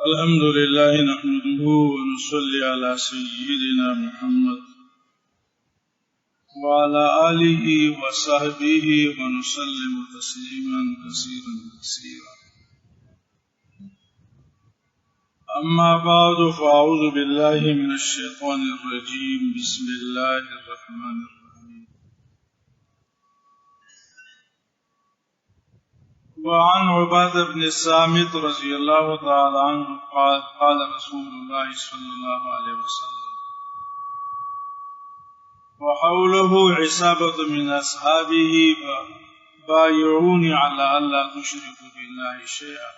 الحمد لله نحمده ونصلي على سيدنا محمد وعلى آله وصحبه ونسلم تسليما كثيرا كثيرا. أما بعد فأعوذ بالله من الشيطان الرجيم. بسم الله الرحمن الرحيم. وعن عبادة بن الصامت رضي الله تعالى عنه قال قال رسول الله صلى الله عليه وسلم وحوله عصابة من أصحابه بايعوني على ألا تشركوا بالله شيئا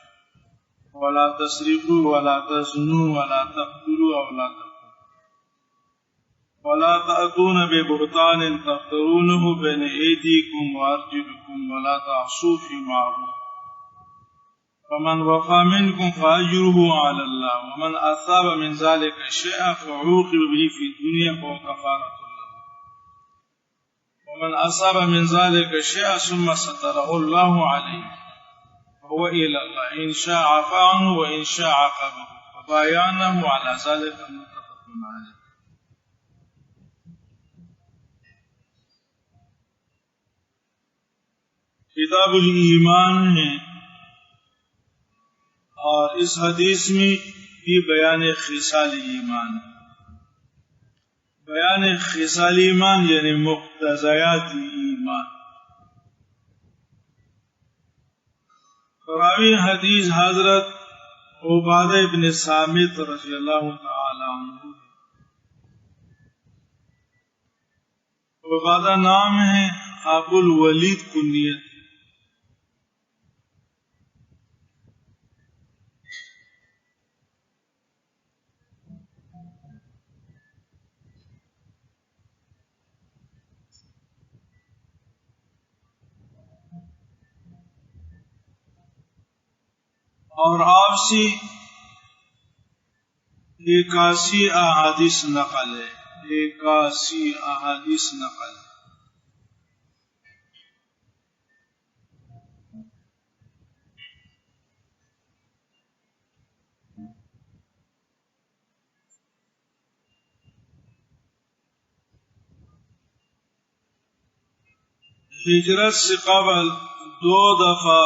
ولا تسرقوا ولا تزنوا ولا تقتلوا أولادكم ولا تأتون ببهتان تفترونه بين أيديكم وأرجلكم ولا تعصوا في معروف فمن وفى منكم فأجره على الله ومن أصاب من ذلك شيئا فعوقب به في الدنيا فهو كفارة له ومن أصاب من ذلك شيئا ثم ستره الله عليه فهو إلى الله إن شاء عفا عنه وإن شاء عاقبه فبايعناه على ذلك متفق عليه. کتاب الایمان ہے اور اس حدیث میں بھی بیان خصال ایمان. بیان خصال ایمان یعنی مقتضیات ایمان. راوی حدیث حضرت عبادہ بن صامت رضی اللہ تعالی عنہ. عبادہ نام ہے، ابو الولید کنیت. اور آپ سے 81 احادیث نقل ہے. 81 احادیث نقل. ہجرت سے قبل 2 دفعہ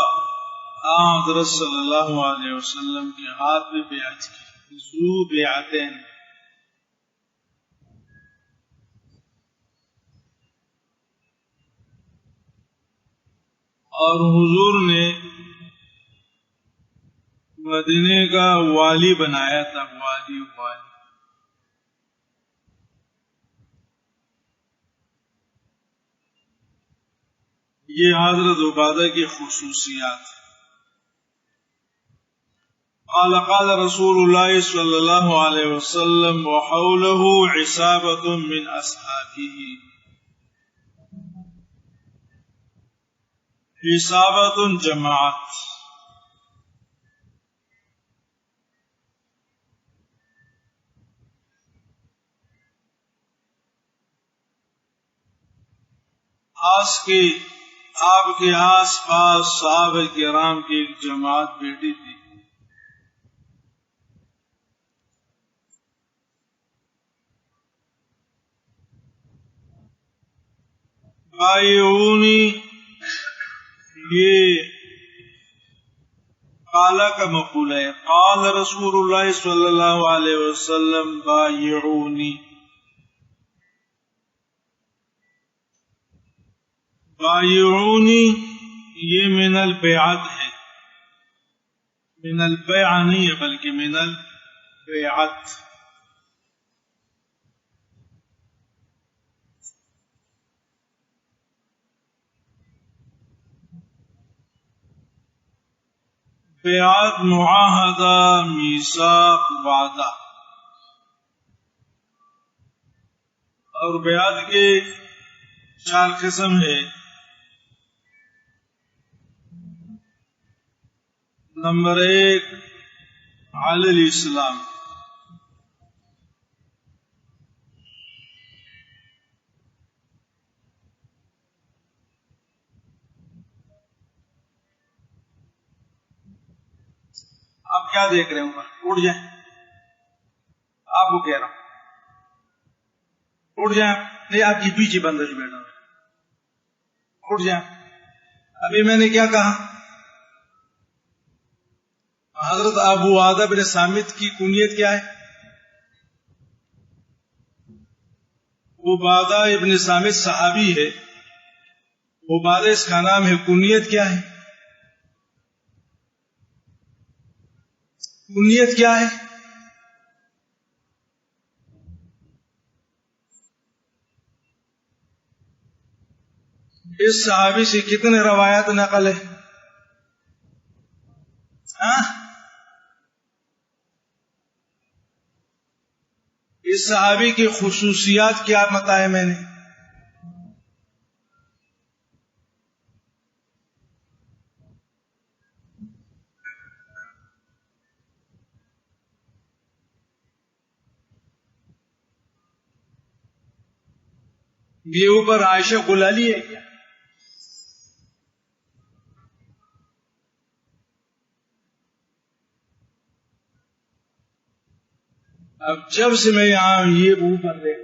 حضرت صلی اللہ علیہ وسلم کے ہاتھ میں بیعت کی، ذو بیعتین. اور حضور نے مدینے کا والی بنایا تھا. والی یہ حضرت عبادہ کی خصوصیات. قال رسول الله صلى الله عليه وسلم وحوله عصابة من أصحابه. عصابة جماعت. آپ کے آس پاس صحابہ کرام کی ایک جماعت بیٹھی تھی. بایعونی یہ قالا کا مقول ہے. قال رسول اللہ صلی اللہ علیہ وسلم بایعونی. بایعونی یہ من البیعت ہے، من البیع نہیں ہے بلکہ من البیعت. بیعت معاہدہ، میثاق، وعدہ. اور بیعت کے 4 قسم ہے. نمبر 1 علی الاسلام. کیا دیکھ رہے ہیں؟ اٹھ جائیں، آپ کو کہہ رہا ہوں اٹھ جائیں، نہیں آپ کے پیچھے بندہ جو بیٹھا ہوا، اٹھ جائیں۔ ابھی میں نے کیا کہا؟ حضرت ابو عبدہ بن صامت کی کنیت کیا ہے؟ عبادہ ابن صامت صحابی ہے، عبادہ اس کا نام ہے، کنیت کیا ہے؟ کنیت کیا ہے؟ اس صحابی سے کتنے روایات نقل ہے؟ اس صحابی کی خصوصیات کیا بتائے میں نے؟ یہ اوپر عائشہ گلالی ہے کیا؟ اب جب سے میں یہاں یہ اوپر دیکھ،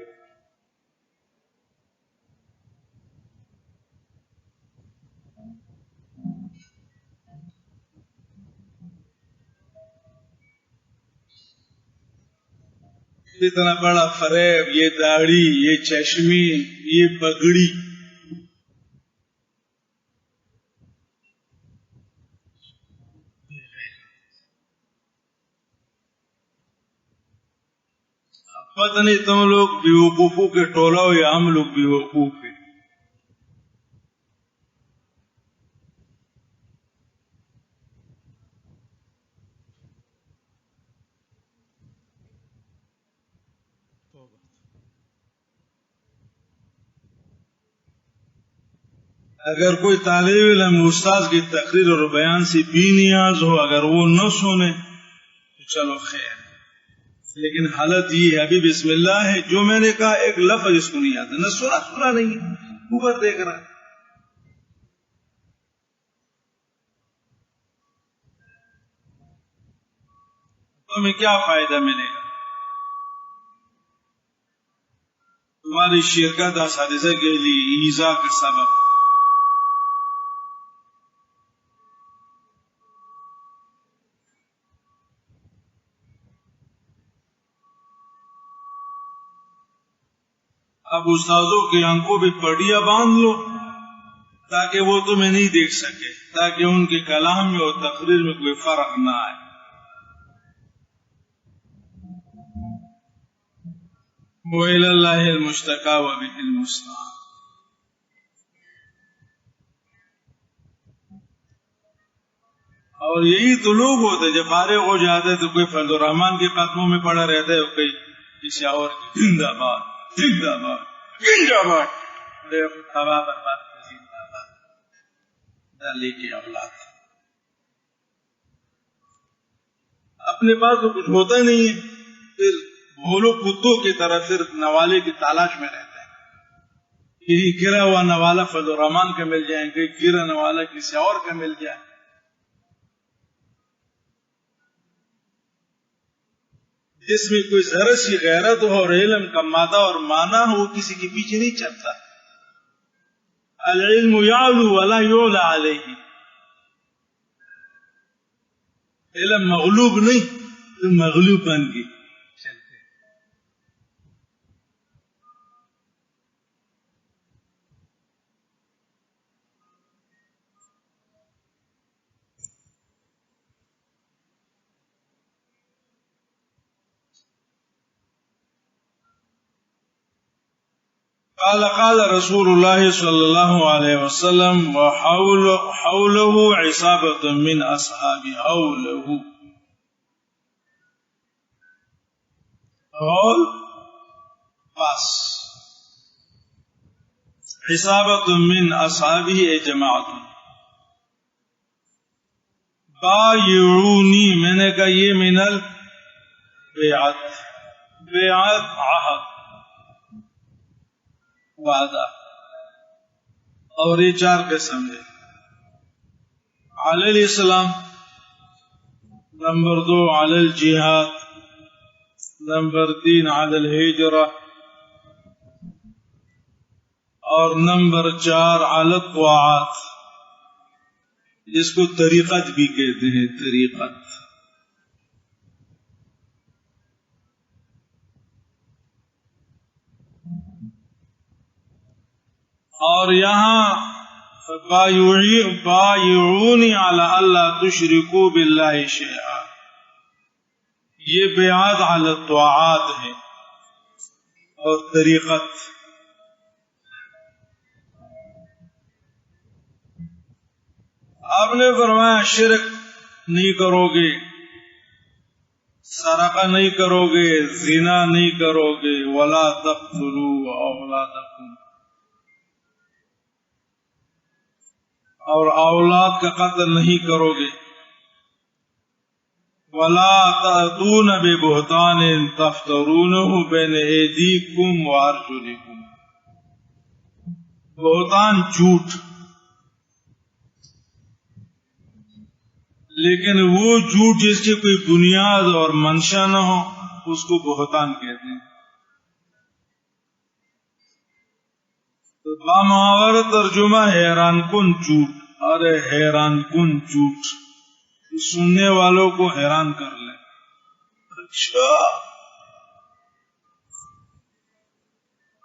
اتنا بڑا فریب، یہ داڑھی، یہ چشمی، یہ پگڑی، پتہ نہیں تم لوگ بیوقوفوں کے ٹولہ ہو یا ہم لوگ بیوقوف ہیں۔ اگر کوئی طالب علم استاد کی تقریر اور بیان سے بے نیاز ہو، اگر وہ نہ سنے تو چلو خیر، لیکن حالت یہ ہے ابھی بسم اللہ ہے، جو میں نے کہا ایک لفظ اس کو نہیں آتا، نہ سنا نہیں ہے، اوپر دیکھ رہا ہے۔ تمہیں کیا فائدہ ملے گا؟ تمہاری شرکت اساتذہ کے لیے ایذا کا سبب۔ اب استاذوں کے آنکھوں پہ پڑیا باندھ لو تاکہ وہ تمہیں نہیں دیکھ سکے، تاکہ ان کے کلام میں اور تقریر میں کوئی فرق نہ آئے۔ وَإِلَى اللَّهِ الْمُشْتَكَى وَبِهِ الْمُسْتَعَانُ۔ اور یہی تو لوگ ہوتے جب فارغ ہو جاتے تو کوئی فضل الرحمان کے قدموں میں پڑا رہتا ہے، کوئی کسی اور زندہ باد زندہ باد زندہ باد، تباہ برباد زندہ باد، دلی کی اولاد۔ اپنے پاس تو کچھ ہوتا ہی نہیں ہے، پھر بھولو کتوں کی طرح پھر نوالے کی تلاش میں رہتا ہے، کہیں گرا ہوا نوالا فضل الرحمان کا مل جائے، کہیں گرا نوالا کسی اور کا مل جائے۔ جس میں کوئی ذرا سی غیرت ہو اور علم کا مادہ اور معنی ہو، وہ کسی کے پیچھے نہیں چلتا۔ العلم یعلو ولا یعلی علیہ، علم مغلوب نہیں، تم مغلوب بن گئی چلتے۔ قال رسول اللہ صلی اللہ علیہ وسلم وحوله عصابة من اصحابی، حوله حول پاس، عصابة من اصحابی اے جماعت، بایعونی، میں نے کہا یہ من البیعت، بیعت عہد وعدہ، اور یہ چار قسم ہے۔ علیہ السلام نمبر 2 علی الجہاد، نمبر 3 علی الہجرہ، اور نمبر 4 علی الطاعات، جس کو طریقت بھی کہتے ہیں، طریقت۔ اور یہاں بایعونی علی اللہ تشرکوا باللہ شیئا، یہ بیعت علی الطاعات ہے اور طریقت۔ آپ نے فرمایا شرک نہیں کرو گے، سرقہ نہیں کرو گے، زنا نہیں کرو گے، ولا تقتلوا اولادکم، اور اولاد کا قتل نہیں کرو گے، ولا تأتون ببہتان تفترونہ بین ایدیکم وارجلکم، بہتان جھوٹ، لیکن وہ جھوٹ جس کی کوئی بنیاد اور منشا نہ ہو اس کو بہتان کہتے ہیں۔ تو بامحاورہ ترجمہ حیران کن جھوٹ، ارے حیران کن جھوٹ، سننے والوں کو حیران کر لے۔ اچھا،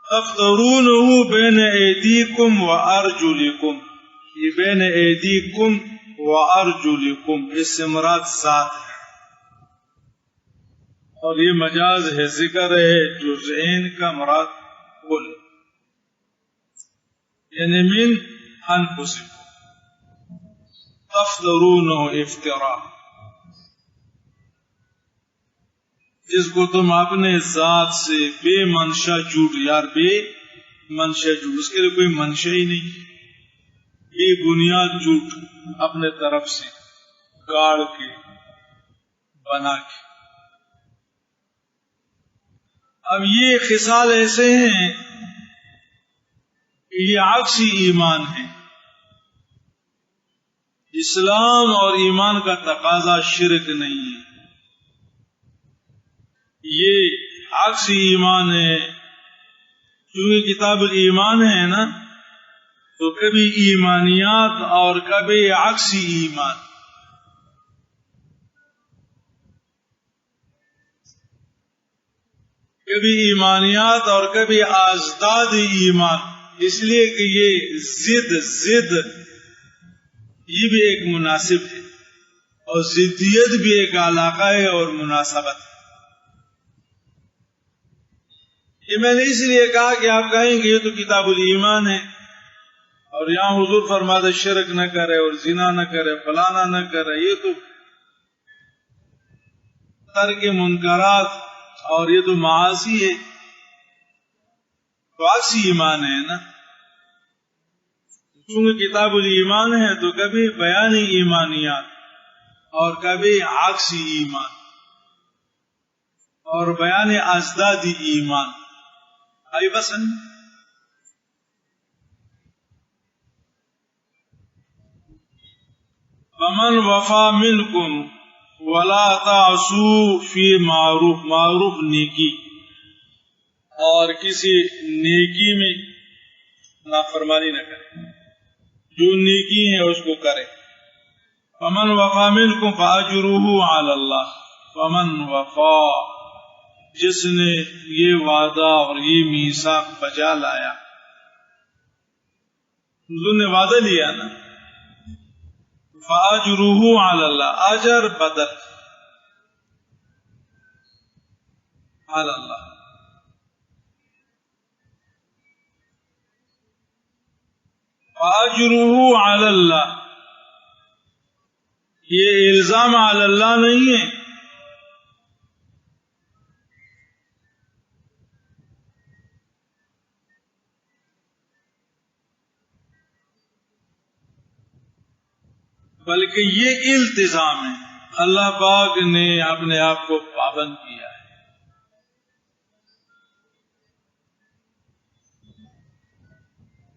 تفترونہ بین ایدیکم وارجلکم، یہ بین ایدیکم وارجلکم اس سے مراد ذات ہے، اور یہ مجاز ہے، ذکر ہے، جزئین کا مراد کل، یعنی من انفسکم، تفترونہ افتراء، جس کو تم اپنے ذات سے بے منشا جھوٹ، یار بے منشا جھوٹ، اس کے لیے کوئی منشا ہی نہیں، بے بنیاد جھوٹ اپنے طرف سے گاڑ کے بنا کے۔ اب یہ خصال ایسے ہیں کہ یہ عکسی ایمان ہے۔ اسلام اور ایمان کا تقاضا شرک نہیں ہے، یہ عکسی ایمان ہے۔ چونکہ کتاب الایمان ہے نا، تو کبھی ایمانیات اور کبھی عکسی ایمان، کبھی ایمانیات اور کبھی ازداد ایمان، اس لیے کہ یہ ضد یہ بھی ایک مناسب ہے، اور ضدیت بھی ایک علاقہ ہے اور مناسبت ہے۔ یہ میں نے اس لیے کہا کہ آپ کہیں گے یہ تو کتاب الایمان ہے، اور یہاں حضور فرماتے شرک نہ کرے اور زنا نہ کرے، فلانا نہ کرے، یہ تو ترک منکرات اور یہ تو معاصی ہے، تو عکسی ایمان ہے نا۔ چونکہ کتاب الایمان ہے تو کبھی بیانی ایمانیات اور کبھی عکسی ایمان اور بیان ازدادی ایمان آئی بسن۔ فمن وفا منکم ولا تعصوا فی معروف، معروف نیکی، اور کسی نیکی میں نافرمانی نہ کرے، جو نیکی ہے اس کو کرے۔ فمن وفا منکم فاجرہ علی اللہ، فمن وفا جس نے یہ وعدہ اور یہ میثاق بجا لایا، حضور نے وعدہ لیا نا، فاجرہ علی اللہ، اجر بدل علی اللہ، فاجرہ علی اللہ، یہ الزام علی اللہ نہیں ہے، بلکہ یہ التزام ہے، اللہ پاک نے اپنے آپ کو پابند کیا ہے۔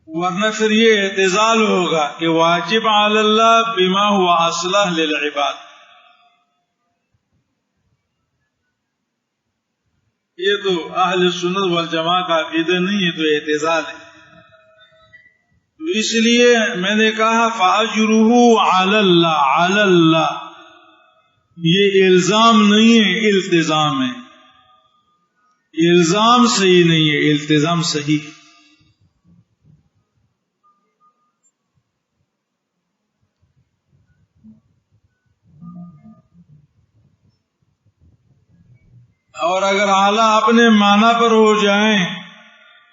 ورنہ پھر یہ اعتزال ہوگا کہ واجب علی اللہ بما ہوا اصلح للعباد، یہ تو اہل سنت والجماعت کا عقیدہ نہیں ہے، تو اعتزال ہے. تو اس لیے میں نے کہا فَأَجْرُهُ عَلَى اللَّهِ، عَلَى اللَّهِ، یہ الزام نہیں ہے، التزام ہے. الزام صحیح نہیں ہے، التزام صحیح ہے. اور اگر اعلیٰ اپنے معنی پر ہو جائیں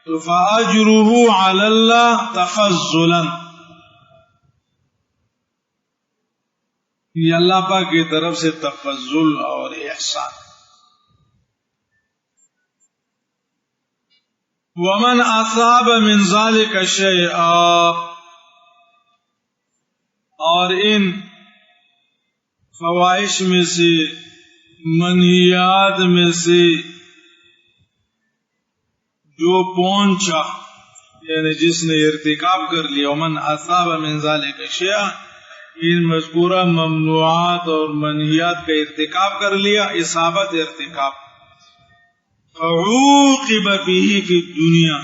تو فَأَجْرُهُ عَلَى اللَّهِ تَفَضُّلًا، یہ اللہ پاک کی طرف سے تفضل اور احسان. وَمَنْ أَصَابَ مِنْ ذَلِكَ شَيْئًا، اور ان فوائش میں سے، منہیات میں سے جو پہنچا، یعنی جس نے ارتکاب کر لیا، وَمَنْ أَصَابَ مِنْ ذَلِكَ شَيْئًا، ان مذکورہ ممنوعات اور منہیات کا ارتکاب کر لیا، اصابت ارتکاب، فعوقب به فی الدنیا،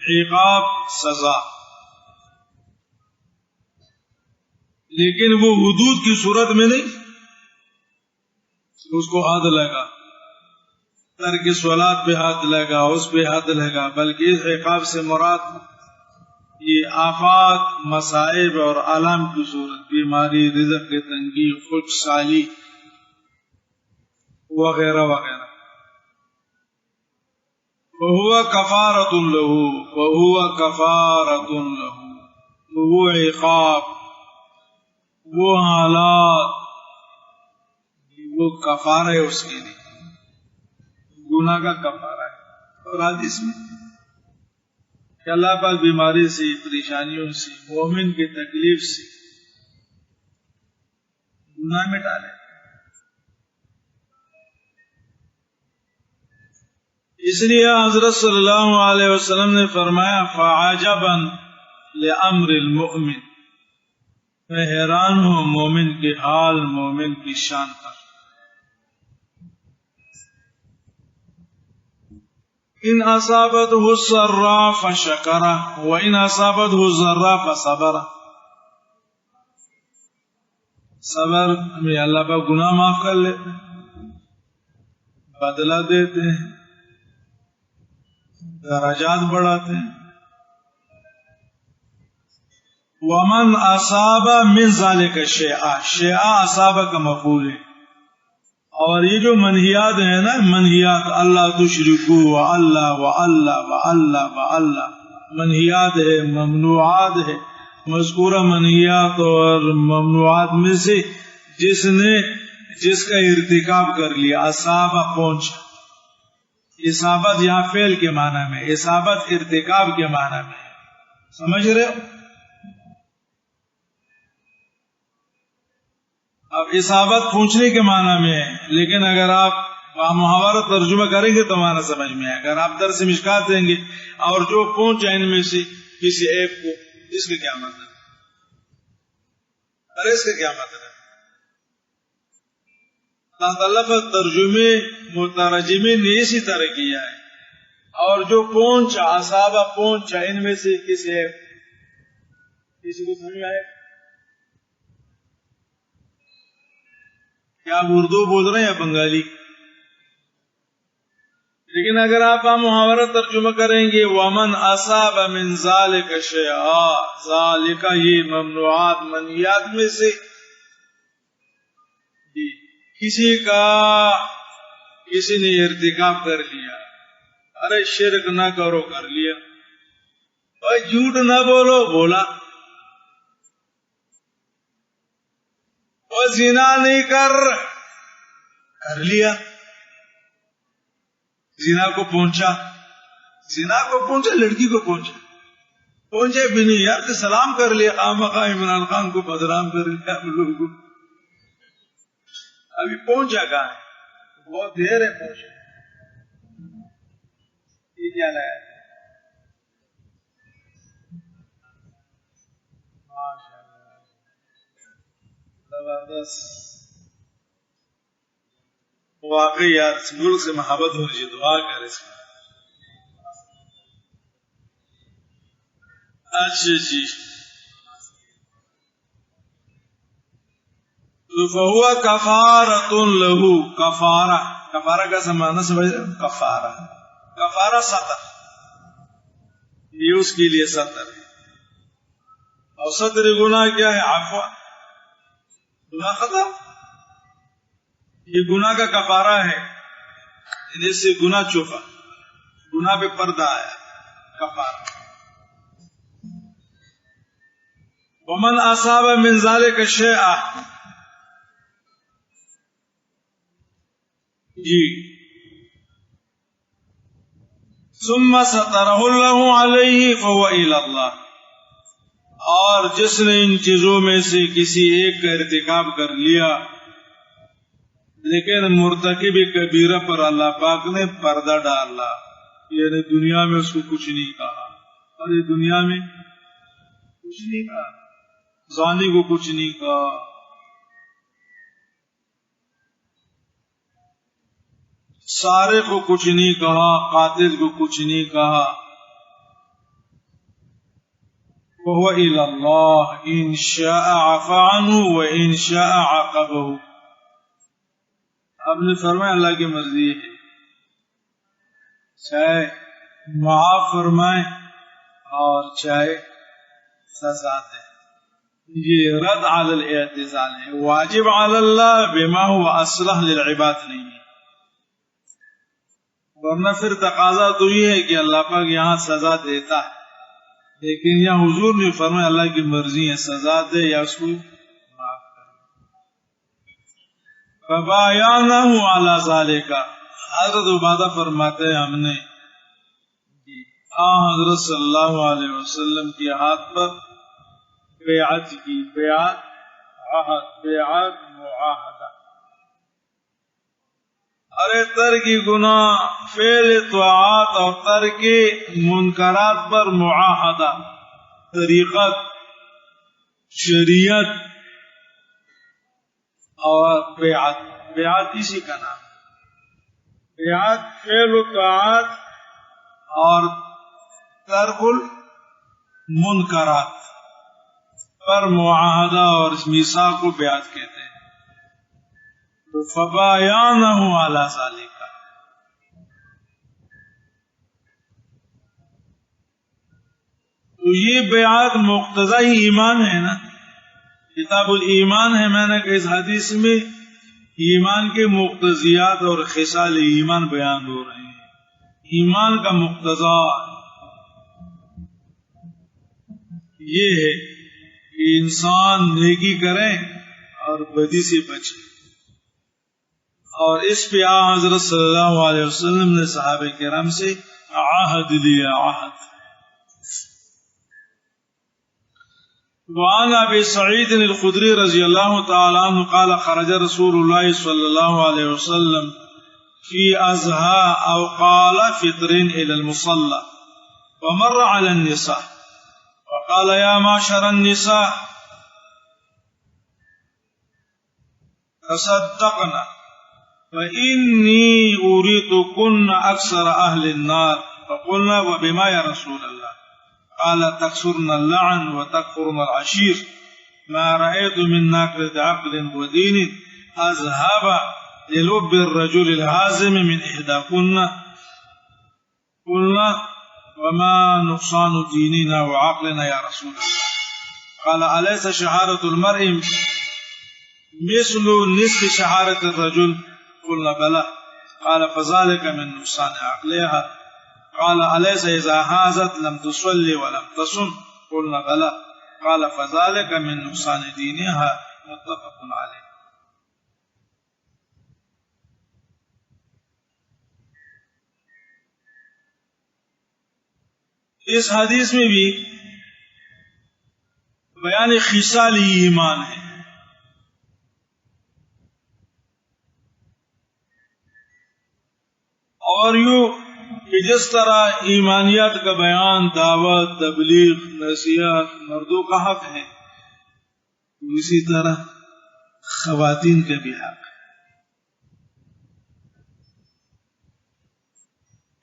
عقاب سزا، لیکن وہ حدود کی صورت میں نہیں، اس کو حد لگا، ترک صلاۃ پہ حد لگا، اس پہ حد لگا، بلکہ اس عقاب سے مراد یہ آفات، مصائب اور آلام کی صورت، بیماری، رزق کی تنگی، خشک سالی وغیرہ وغیرہ. وَهُوَ كَفَارَةٌ لَهُ، وَهُوَ كَفَارَةٌ لَهُ، تو وہ عقاب، وہ حالات، وہ کفارہ ہے اس کے لیے، گناہ کا کفارہ ہے. اور حدیث میں کہ اللہ پاک بیماری سے، پریشانیوں سے، مومن کی تکلیف سے گناہ مٹا لے. اس لیے حضرت صلی اللہ علیہ وسلم نے فرمایا فَعَجَبًا لِأَمْرِ الْمُؤْمِنِ، میں حیران ہوں مومن کے حال، مومن کی شان پر. ان اصابته السراء فشکر وان اصابته الضراء فصبر، صبر میں اللہ کا گناہ معاف کر لیتے ہیں، بدلہ دیتے ہیں، درجات بڑھاتے ہیں. ومن اصاب من ذلك شیئا، شیئا اصاب کا مفعول ہے. اور یہ جو منہیات ہیں نا، منہیات، اللہ تشرکو و اللہ و اللہ و اللہ و اللہ، منہیات ہے، ممنوعات ہے. مذکورہ منہیات اور ممنوعات میں سے جس کا ارتکاب کر لیا، اصابہ پہنچا. اصابت یہاں فعل کے معنی میں، اصابت ارتکاب کے معنی میں، سمجھ رہے ہو؟ اب اصابت پہنچنے کے معنی میں ہے، لیکن اگر آپ محاورہ ترجمہ کریں گے تو ہمارا سمجھ میں آئے. اگر آپ درس مشکات دیں گے اور جو پہنچا ان میں سے کسی ایپ کو، اس کا کیا مطلب؟ ارے اس کا کیا مطلب؟ لفظ ترجمے مترجمین نے اسی طرح کیا ہے. اور جو پہنچا، اصابہ پہنچا ان میں سے کسی ایپ، کسی کو سمجھ میں آئے؟ کیا آپ اردو بول رہے ہیں یا بنگالی؟ لیکن اگر آپ محاورہ ترجمہ کریں گے وَمَنْ أَصَابَ مِنْ ذَلِكَ شَيْئًا، ذَلِكَ یہ ممنوعات منہیات میں سے کسی نے ارتکاب کر لیا، ارے شرک نہ کرو، کر لیا، اور جھوٹ نہ بولو، بولا، اور زنا نہیں کر لیا، زنا کو پہنچا، لڑکی کو پہنچے بھی نہیں یار، سلام کر لیا، خامخواہ عمران خان کو بدنام کر لیا ہم لوگوں کو. ابھی پہنچا کہاں ہے؟ بہت دیر ہے پہنچا. یہ کیا لایا ہے؟ زبردست. واقعی یار اس ملک سے محبت ہونی چاہیے، دعا کر اس میں. اچھا جی، فہو کفارۃ لہ، کفارہ، کفارہ کا زمانہ سمجھ، کفارہ، کفارہ سطر، یہ اس کے لیے سطر ہے. اور سطر گناہ کیا ہے؟ عفو، گناہ ختم. یہ گناہ کا کفارہ ہے، جس سے گناہ چھپا، گناہ پہ پردہ آیا، کفارہ. ومن اصاب من ذلك شیئا، جی، ثم سترہ اللہ علیہ فهو الی اللہ، اور جس نے ان چیزوں میں سے کسی ایک کا ارتکاب کر لیا لیکن مرتکب کبیرہ پر اللہ پاک نے پردہ ڈالا، یعنی دنیا میں اس کو کچھ نہیں کہا، اور یہ دنیا میں کچھ نہیں کہا، زانی کو کچھ نہیں کہا، سارق کو کچھ نہیں کہا، قاتل کو کچھ نہیں کہا. وهو إلى الله إن شاء عفا عنه وإن شاء عاقبه. آپ نے فرمایا اللہ کی مرضی ہے، چاہے معاف فرمائے اور چاہے سزا دے. یہ رد علی الاعتزال ہے، واجب علی اللہ بما هو اصلح للعباد نہیں ہے، ورنہ پھر تقاضا تو یہ ہے کہ اللہ پاک یہاں سزا دیتا ہے، لیکن یہاں حضور نے فرمایا اللہ کی مرضی ہے، سزا دے یا اس کو معاف کر. فبایعنہ علی ذالک، حضرت عبادہ فرماتے ہیں ہم نے حضرت صلی اللہ علیہ وسلم کے ہاتھ پر بیعت کی، بیعت عہد، بیعت معاہدہ. ارے ترک گناہ، فعل طاعات اور ترک منکرات پر معاہدہ، طریقت، شریعت اور بیعت. بیعت اسی کا نام، بیعت فعل طاعات اور ترک المنکرات پر معاہدہ اور میثاق کو بیعت کہتے ہیں. فبایعنہ علی ذالک، تو یہ بیعت مقتضی ایمان ہے نا، کتاب الایمان ہے. میں نے کہ اس حدیث میں ایمان کے مقتضیات اور خصال ایمان بیان ہو رہے ہیں. ایمان کا مقتضا یہ ہے کہ انسان نیکی کرے اور بدی سے بچے، اور اس پہ حضرت صلی اللہ علیہ وسلم نے صحابہ کرام سے عہد لیا، عہد. وعن ابی سعید الخدری رضی اللہ تعالی عنہ قال خرج رسول اللہ صلی اللہ علیہ وسلم فی اضحى او قال فطر الى المصلى ومر على النساء وقال يا معشر النساء تصدقنا فإني أريتكن أكثر أهل النار. فقلنا وبما يا رسول الله؟ قال تكثرن اللعن وتكفرن العشير، ما رأيت من ناقض عقل ودين أذهب للب الرجل الهازم من إحداكن. قلنا وما نقصان ديننا وعقلنا يا رسول الله؟ قال أليس شعارة المرء مثل نصف شعارة الرجل؟ قلنا بلى. قال فذلك من نقصان عقلها. قال أليس إذا هازت لم تصلي ولم تصم؟ قلنا بلى. قال فذلك من نقصان دينها. متفق عليه. اس حدیث میں بھی بیان خصال ایمان ہے. اور یوں کہ جس طرح ایمانیات کا بیان، دعوت، تبلیغ، نصیحت مردوں کا حق ہے، اسی طرح خواتین کا بھی حق ہے.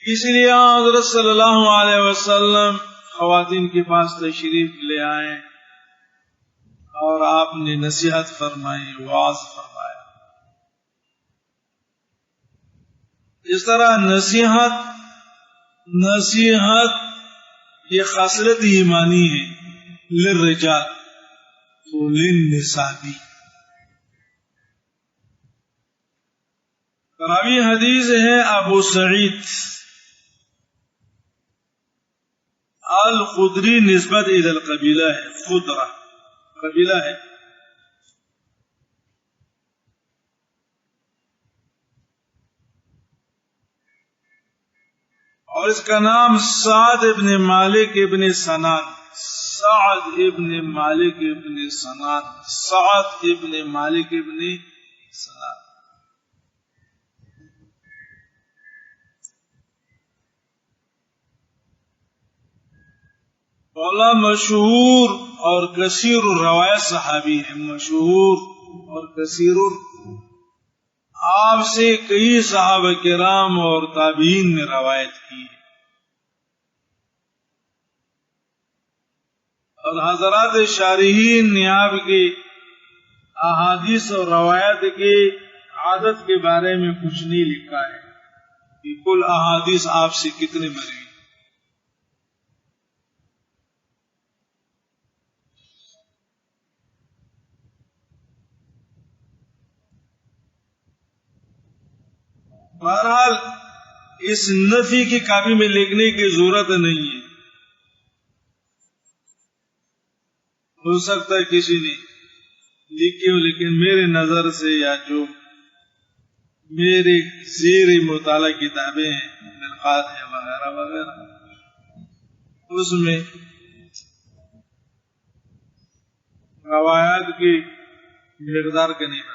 اس لیے حضرت صلی اللہ علیہ وسلم خواتین کے پاس تشریف لے آئے اور آپ نے نصیحت فرمائی، وعظ فرمایا. اس طرح نصیحت یہ خاصلت ایمانی ہے للرجال تو للنساء بھی. راوی حدیث ہے ابو سعید الخدری، نسبت الى القبیلہ ہے، خدرہ قبیلہ ہے. اور اس کا نام سعد ابن مالک ابن سنان، سعد ابن مالک ابن سنان، سعد ابن مالک ابن سنان. مولا مشہور اور کثیر الروایت صحابی ہے، مشہور اور کثیر. آپ سے کئی صحابہ کرام اور تابعین نے روایت کی ہے. اور حضرات شارحین نے آپ کی احادیث اور روایت کی عادت کے بارے میں کچھ نہیں لکھا ہے کہ کل احادیث آپ سے کتنے مری. بہرحال اس نفی کی کاپی میں لکھنے کی ضرورت نہیں ہے. ہو سکتا ہے کسی نے لکھی ہو، لیکن میرے نظر سے یا جو میری زیر مطالعہ کتابیں ہیں، ملخات ہیں وغیرہ وغیرہ، اس میں روایات کی مقدار کا نہیں پتا.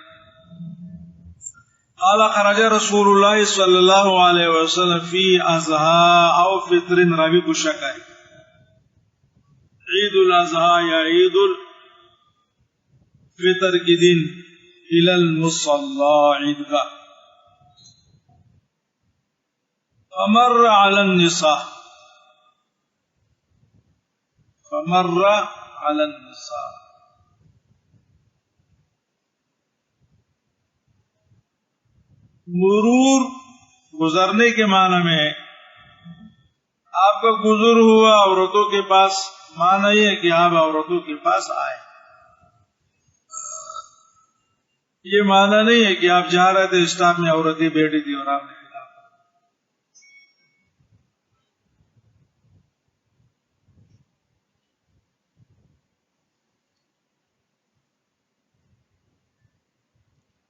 قال خرج رسول اللہ صلی اللہ علیہ وسلم فی اضحیٰ او فطر، راوی کو شک ہے عید الاضحیٰ یا عید الفطر کی دن الی المصلی عیدگاہ. فمر علی النساء مرور گزرنے کے معنی میں ہے. آپ کا گزر ہوا عورتوں کے پاس، معنی یہ ہے کہ آپ عورتوں کے پاس آئے. یہ معنی نہیں ہے کہ آپ جا رہے تھے، اسٹاف میں عورتیں بیٹھی تھی اور آپ نے خلاف.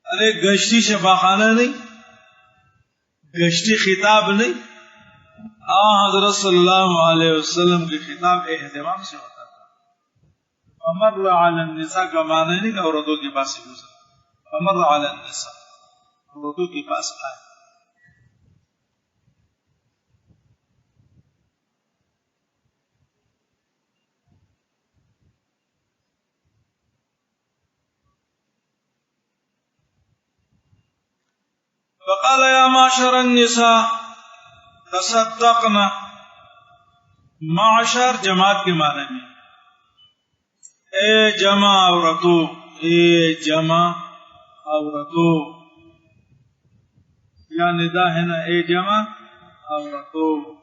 ارے گشتی شفاخانہ نہیں، گشتی خطاب نہیں. حضرت صلی اللہ علیہ وسلم کے خطاب اہتمام سے ہوتا تھا. فمر علی النساء کا معنی نہیں کہ عورتوں کے پاس سے گزرا. فمر علی النساء، عورتوں کے پاس آئے. فقال یا معشر النساء تصدقنا. معشر جماعت کے معنی میں، اے جمع عورتوں، اے جمع عورتوں، یا ندا ہے نا، اے جمع عورتوں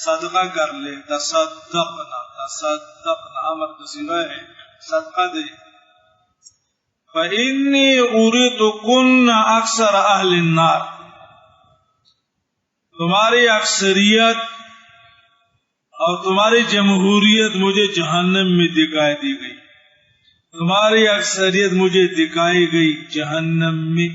صدقہ کر لے. تصدقنا، تصدقنا امر کا صیغہ ہے، صدقہ دے. فإنی اُریتکن اکثر اہل النار، تمہاری اکثریت اور تمہاری جمہوریت مجھے جہنم میں دکھائی دی گئی. تمہاری اکثریت مجھے دکھائی گئی جہنم میں.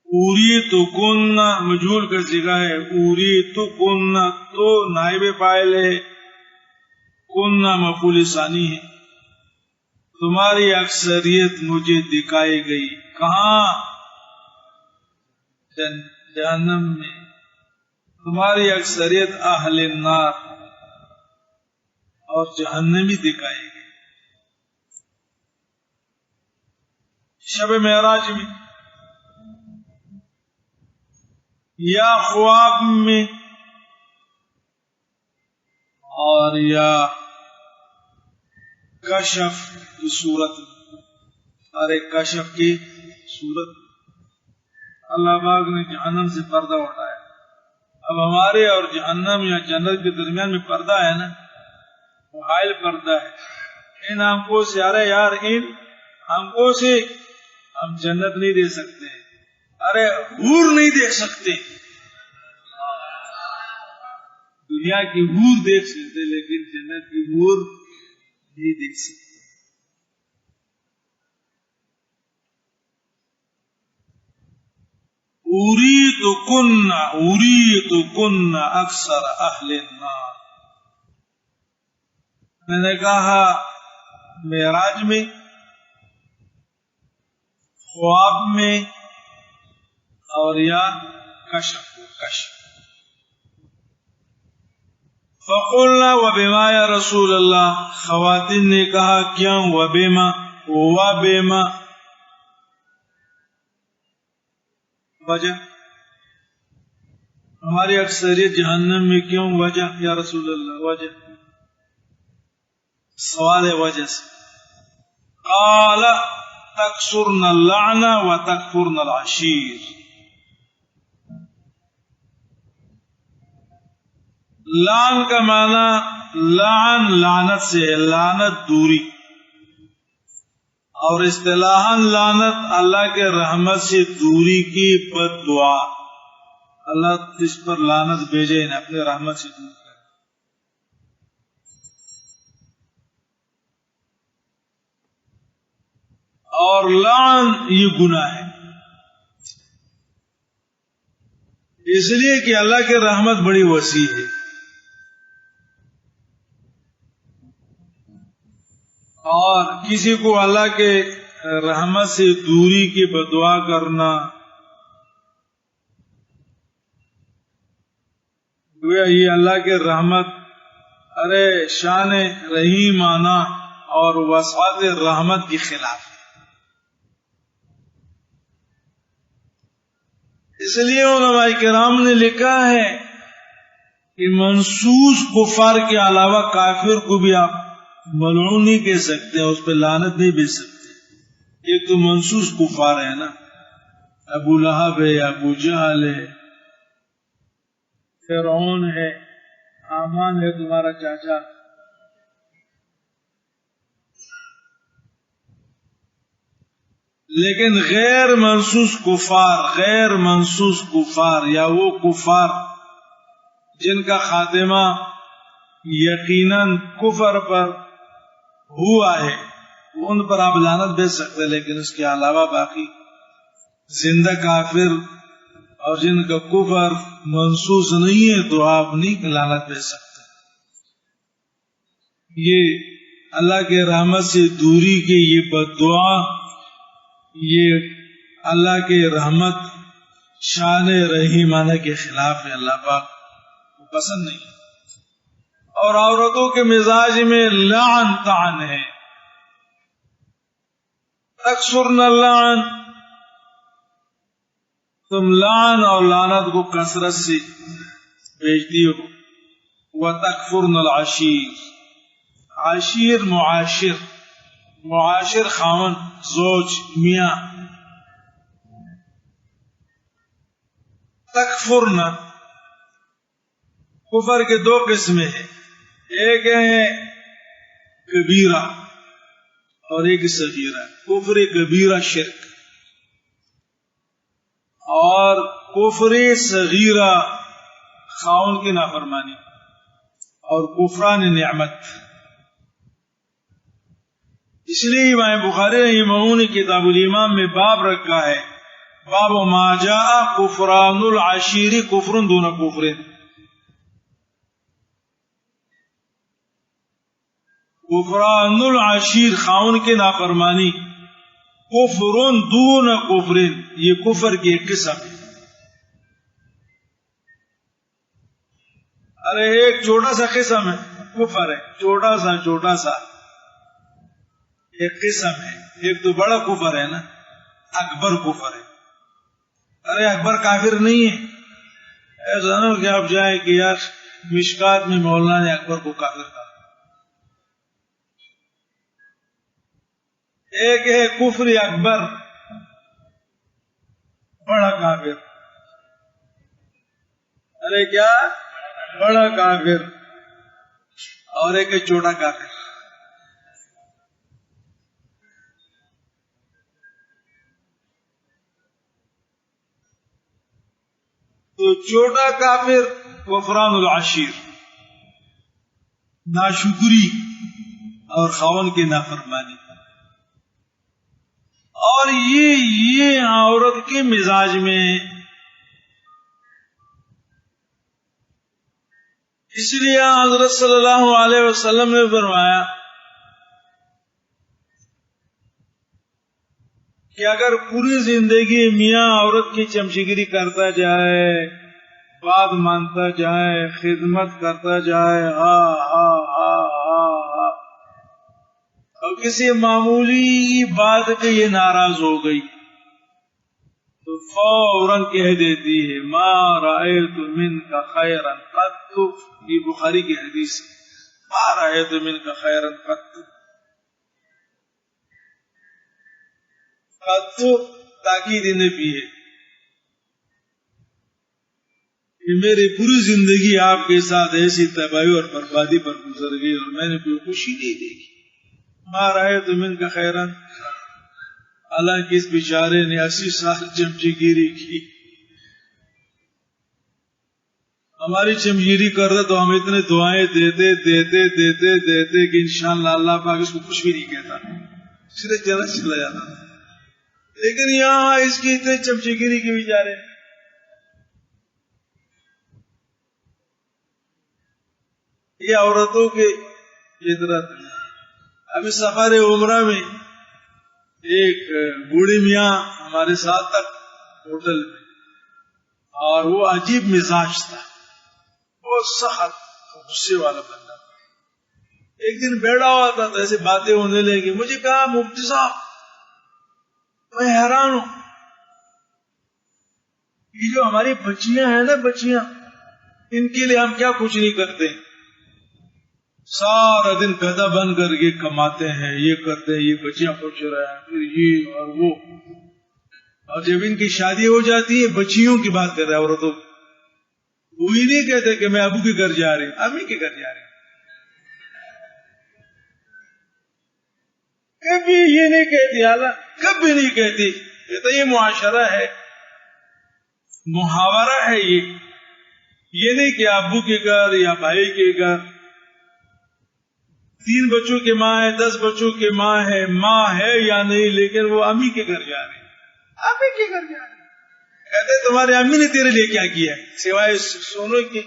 اُریتکن مجہول کا صیغہ ہے، اُریتکن تو نائب فاعل ہے، کن مفعول ثانی ہے. تمہاری اکثریت مجھے دکھائی گئی. کہاں؟ جہنم میں. تمہاری اکثریت اہل النار اور جہنمی دکھائی گئی. شب معراج میں یا خواب میں اور یا کشف کی صورت میں، اور ایک کشف کی صورت میں اللہ پاک نے جہنم سے پردہ اٹھایا. اب ہمارے اور جہنم یا جنت کے درمیان میں پردہ ہے نا، وہ حائل پردہ ہے. ان آنکھوں سے، ارے یار ان آنکھوں سے ہم جنت نہیں دیکھ سکتے، ارے حور نہیں دیکھ سکتے. دنیا کی حور دیکھ سکتے لیکن جنت کی حور نہیں دیکھ سکتے. اُریتُکُنَّ اکثر اہل النار. میں نے کہا معراج میں، خواب میں اور یا کشف. فقلنا وبما یا رسول اللہ. خواتین نے کہا کیوں؟ وبما وجہ ہماری اکثریت جہنم میں کیوں؟ وجہ یا رسول اللہ، وجہ سوال وجہ سے. قال تکثرن اللعن وتکفرن العشیر. لعن کا معنی لعنت سے ہے، لعنت دوری، اور اصطلاحاً لعنت اللہ کے رحمت سے دوری کی بد دعا. اللہ اس پر لعنت بھیجے انہیں اپنے رحمت سے دور کرے. اور لعن یہ گناہ ہے، اس لیے کہ اللہ کی رحمت بڑی وسیع ہے. اور کسی کو اللہ کے رحمت سے دوری کی بدعا کرنا گویا یہ اللہ کے رحمت، ارے شان رحیمانہ اور وسعت رحمت کے خلاف. اس لیے علماء کرام نے لکھا ہے کہ منصوص کفار کے علاوہ کافر کو بھی آپ ملعون نہیں کہہ سکتے، اس پہ لعنت نہیں بھیج سکتے. ایک تو منصوص کفار ہے نا، ابو لہب ہے، ابو جہل ہے، فرعون ہے، حامان ہے تمہارا چاچا. لیکن غیر منصوص کفار یا وہ کفار جن کا خاتمہ یقیناً کفر پر ہوا ہے، ان پر آپ لعنت بھیج سکتے، لیکن اس کے علاوہ باقی زندہ کافر اور جن کا کفر منصوص نہیں ہے تو آپ نہیں لعنت بھیج سکتے. یہ اللہ کے رحمت سے دوری کی یہ بد دعا، یہ اللہ کے رحمت شان رحیمانہ کے خلاف ہے، اللہ پاک کو پسند نہیں. اور عورتوں کے مزاج میں لعن طعن ہے. تکثرن اللعن، تم لعن اور لعنت کو کثرت سے بھیجتی ہو. وتکفرن العشیر، عشیر معاشر خاون، زوج، میاں. تکفرن، کفر کے دو قسمیں ہیں، ایک ہے کبیرہ اور ایک صغیرہ. کفر کبیرہ شرک، اور کفر صغیرہ خاون کی نافرمانی اور کفران نعمت. اس لیے امام بخاری رحمہ نے کتاب الایمان میں باب رکھا ہے، باب ما جاء کفران العشیر کفر دون کفر. کفران العشیر خاون کی نافرمانی، کفر دون کفر، یہ کفر کی ایک قسم ہے. ارے ایک چھوٹا سا قسم ہے کفر ہے، چھوٹا سا ایک قسم ہے. ایک تو بڑا کفر ہے نا، اکبر کفر ہے. ارے اکبر کافر نہیں ہے، ایسا نہ ہو کہ آپ جائیں کہ یار مشکات میں مولانا اکبر کو کافر کہا. ایک ہے کفر اکبر، بڑا کافر. ارے کیا بڑا کافر، اور ایک ہے چھوٹا کافر. تو چھوٹا کافر کفران العشیر، ناشکری اور خاوند کی نافرمانی. اور یہ عورت کے مزاج میں، اس لیے حضرت صلی اللہ علیہ وسلم نے فرمایا کہ اگر پوری زندگی میاں عورت کی چمچگیری کرتا جائے، بات مانتا جائے، خدمت کرتا جائے، ہاں ہاں ہاں ہاں ہاں، اور کسی معمولی بات پہ یہ ناراض ہو گئی تو فوراً کہہ دیتی ہے ما رأیت منک خیرا قط. یہ بخاری کی حدیث ہے، ما رأیت منک خیرا قط. قط تاکید نبی ہے کہ میری پوری زندگی آپ کے ساتھ ایسی تباہی اور بربادی پر گزر گئی اور میں نے کوئی خوشی نہیں دیکھی. ما رأیت منک خیرا. حالانکہ اس بیچارے نے 80 سال چمچگیری کی. ہماری چمچگیری کرتے تو ہم اتنے دعائیں دیتے دیتے دیتے دیتے کہ انشاءاللہ اللہ پاک اس کو کچھ بھی نہیں کہتا، سیدھے جنت چلا جاتا. لیکن یہاں اس کی اتنے چمچگیری کی بیچارے. یہ عورتوں کے فطرت. ابھی سفر عمرہ میں ایک بوڑھی میاں ہمارے ساتھ تک ہوٹل میں، اور وہ عجیب مزاج تھا، بہت سخت غصے والا بندہ. ایک دن بیٹھا ہوا تھا تو ایسے باتیں ہونے لگی. مجھے کہا مفتی صاحب میں حیران ہوں، یہ جو ہماری بچیاں ہیں نا، بچیاں، ان کے لیے ہم کیا کچھ نہیں کرتے. سارا دن گدھا بن کر کے کماتے ہیں، یہ کرتے ہیں، یہ بچیاں پوچھ رہے ہیں، پھر یہ اور وہ. اور جب ان کی شادی ہو جاتی ہے، بچیوں کی بات کر رہے ہیں عورتوں کی، وہ ہی نہیں کہتے کہ میں ابو کے گھر جا رہی ہوں، امی کے گھر جا رہی ہوں. کبھی یہ نہیں کہتی، اعلیٰ کبھی نہیں کہتی. یہ تو یہ معاشرہ ہے، محاورہ ہے. یہ نہیں کہ ابو کے گھر یا بھائی کے گھر. 3 بچوں کے ماں ہے، 10 بچوں کے ماں ہے، ماں ہے یا نہیں، لیکن وہ امی کے گھر جا رہی ہے، امی کے گھر جا رہی ہے. کہتے تمہاری امی نے تیرے لیے کیا کیا ہے سوائے سونے کی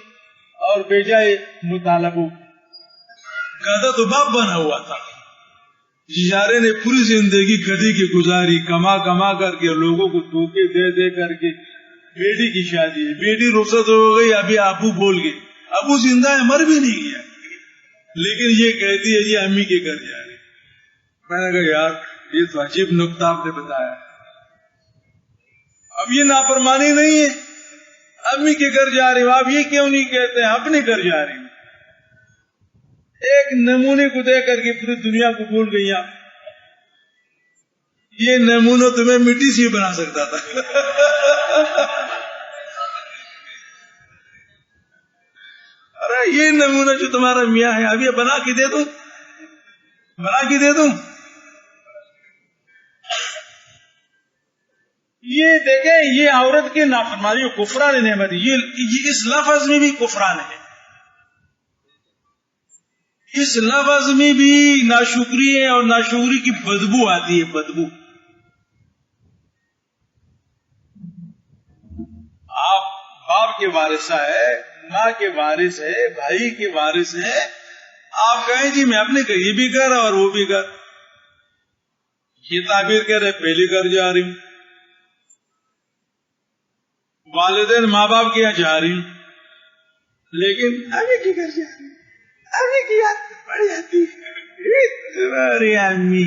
اور بیجائے مطالبوں. گدھا تو باپ بنا ہوا تھا. بیچارے نے پوری زندگی گدھے کی گزاری، کما کما کر کے، لوگوں کو دھوکے دے دے کر کے. بیٹی کی شادی ہے، بیٹی رخصت ہو گئی، ابھی ابو بول گئے، ابو زندہ ہے، مر بھی نہیں گیا، لیکن یہ کہتی ہے جی امی کے گھر جا رہی. میں نے کہا یار یہ تو عجیب نقطہ آپ نے بتایا. اب یہ نافرمانی نہیں ہے، امی کے گھر جا رہی ہوں. آپ یہ کیوں نہیں کہتے ہیں اپنے گھر جا رہی ہوں؟ ایک نمونے کو دے کر کے پوری دنیا کو بھول گئی آپ. یہ نمونہ تمہیں مٹی سے بنا سکتا تھا. ارے یہ نمونہ جو تمہارا میاں ہے، اب یہ بنا کے دے دوں، بنا کے دے دوں. یہ دیکھیں، یہ عورت کے نافرمانی کفران نعمت. یہ اس لفظ میں بھی کفران ہے، اس لفظ میں بھی ناشکری ہے، اور ناشکری کی بدبو آتی ہے، بدبو. آپ باپ کے وارث ہے، ماں کے وارث ہے، بھائی کے وارث ہے. آپ کہیں جی میں اپنے یہ بھی گھر اور وہ بھی گھر. یہ تعبیر کہہ رہے پہلی گھر جا رہی ہوں، والدین ماں باپ کے یہاں جا رہی ہوں، لیکن امی کے گھر جا رہی ہوں. امی کی یاد پڑ جاتی ہے، تمہاری امی.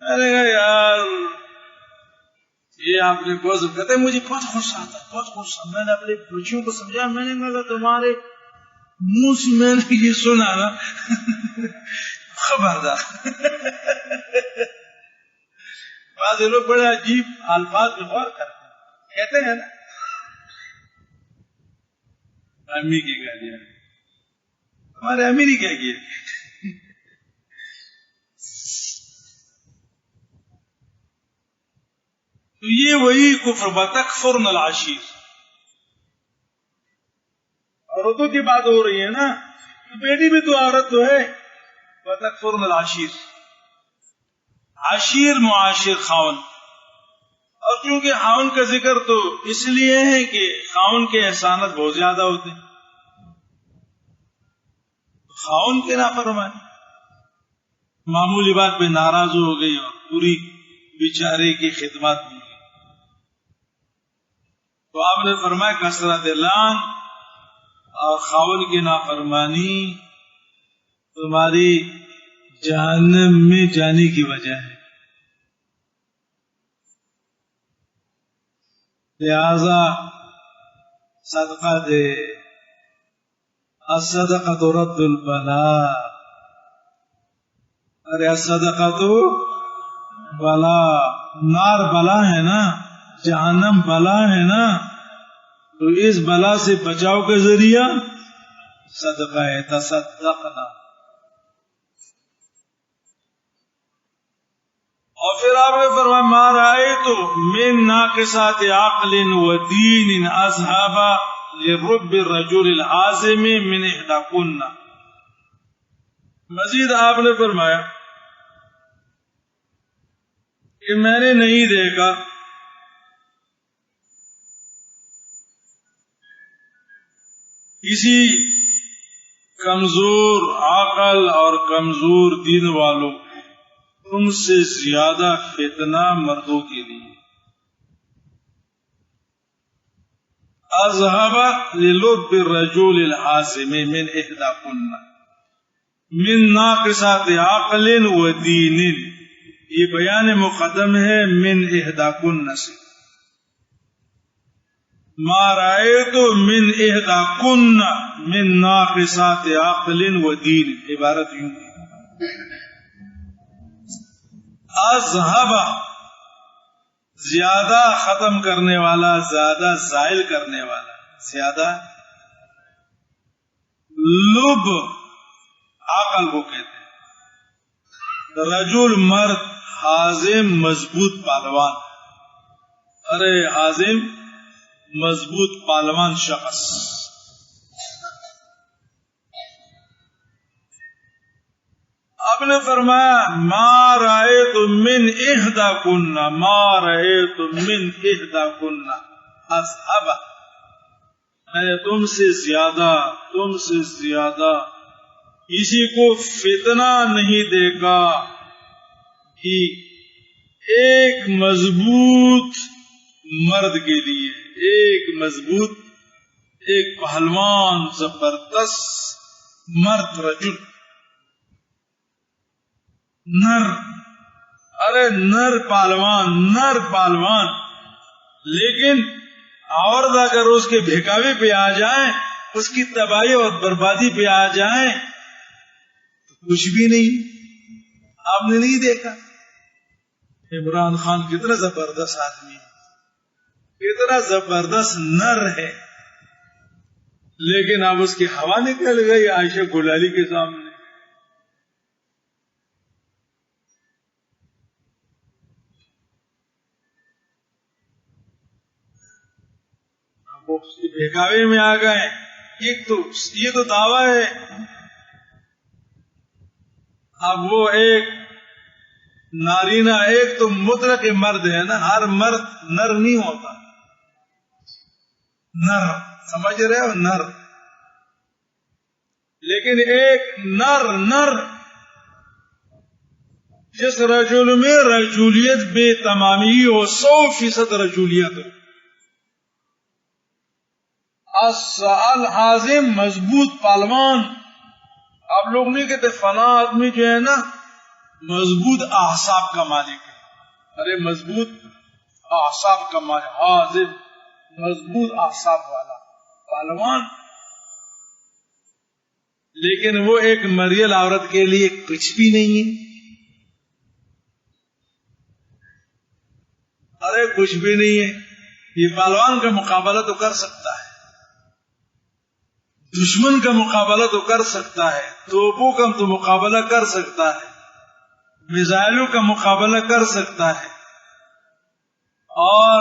میں نے کہا یار یہ آپ نے بہت کہتے مجھے بہت غصہ آتا ہے، بہت غصہ. میں نے اپنے بچیوں کو سمجھایا، میں نے کہا تمہارے منہ سے میں نے یہ سنا نا خبردار. بعض لوگ بڑے عجیب الفاظ میں غور کرتے ہیں، کہتے ہیں نا امی کی گالیاں، ہمارے امی نے کیا کیا. تو یہ وہی کفر بتکفرن العشیر. عورتوں کی بات ہو رہی ہے نا، تو بیٹی بھی تو عورت تو ہے. بتکفرن العشیر، عشیر معاشر خاون. اور کیونکہ خاون کا ذکر تو اس لیے ہے کہ خاون کے احسانات بہت زیادہ ہوتے ہیں. خاون کے نافرمانی معمولی بات پہ ناراض ہو گئی اور پوری بیچارے کی خدمات میں. تو آپ نے فرمایا کثرت لعن اور خاون کی نافرمانی تمہاری جہنم میں جانے کی وجہ ہے. لہذا صدقہ دے. الصدقۃ رد البلاء. ارے الصدقۃ بلا، نار بلا ہے نا، جہنم بلا ہے نا، تو اس بلا سے بچاؤ کا ذریعہ صدقہ ہے. تصدقنا. اور پھر آپ نے فرمایا ما رأیت من ناقصات عقل و دین اذهب لرب الرجل العازم من احداکن. مزید آپ نے فرمایا کہ میں نے نہیں دیکھا کسی کمزور عقل اور کمزور دین والوں تم سے زیادہ فتنہ مردوں کے لیے. اذهب للب الرجل العازم من احداکن من ناقصات عقل و دین. یہ بیان مقدم ہے من احداکن سے. ما رأیت من احداکن من ناقصات عقل و دین. عبارت یوں ہے اذهب زیادہ ختم کرنے والا، زیادہ زائل کرنے والا، زیادہ. لب عقل کو کہتے ہیں. رجل مرد، حازم مضبوط پالوان. ارے حازم مضبوط پالوان شخص. آپ نے فرمایا ما رأیت من احداکن، ما رأیت من احداکن اذهب. میں نے تم سے زیادہ کسی کو فتنہ نہیں دیکھا کہ ایک مضبوط مرد کے لیے، ایک مضبوط، ایک پہلوان زبردست مرد، رجل نر. ارے نر پالوان. لیکن عورت اگر اس کے بھیکاوی پہ آ جائے، اس کی تباہی اور بربادی پہ آ جائے تو کچھ بھی نہیں. آپ نے نہیں دیکھا عمران خان کتنا زبردست آدمی ہے، کتنا زبردست نر ہے، لیکن اب اس کی ہوا نکل گئی عائشہ گلالی کے سامنے. بہکاوے میں آ گئے. ایک تو یہ تو دعویٰ ہے. اب وہ ایک نارینہ، ایک تو مطلق مرد ہے نا، ہر مرد نر نہیں ہوتا. نر سمجھ رہے ہو، نر. لیکن ایک نر جس رجل میں رجولیت بے تمامی ہو، 100% رجولیت ہو. الحازم مضبوط پالوان. آپ لوگ نہیں کہتے فلاں آدمی جو ہے نا مضبوط اعصاب کا مالک ہے. ارے مضبوط اعصاب کا مالک، حاضر مضبوط اعصاب والا پہلوان، لیکن وہ ایک مریل عورت کے لیے کچھ بھی نہیں ہے. ارے کچھ بھی نہیں ہے. یہ پہلوان کا مقابلہ تو کر سکتا ہے، دشمن کا مقابلہ تو کر سکتا ہے، توپوں کا تو مقابلہ کر سکتا ہے، میزائلوں کا مقابلہ کر سکتا ہے، اور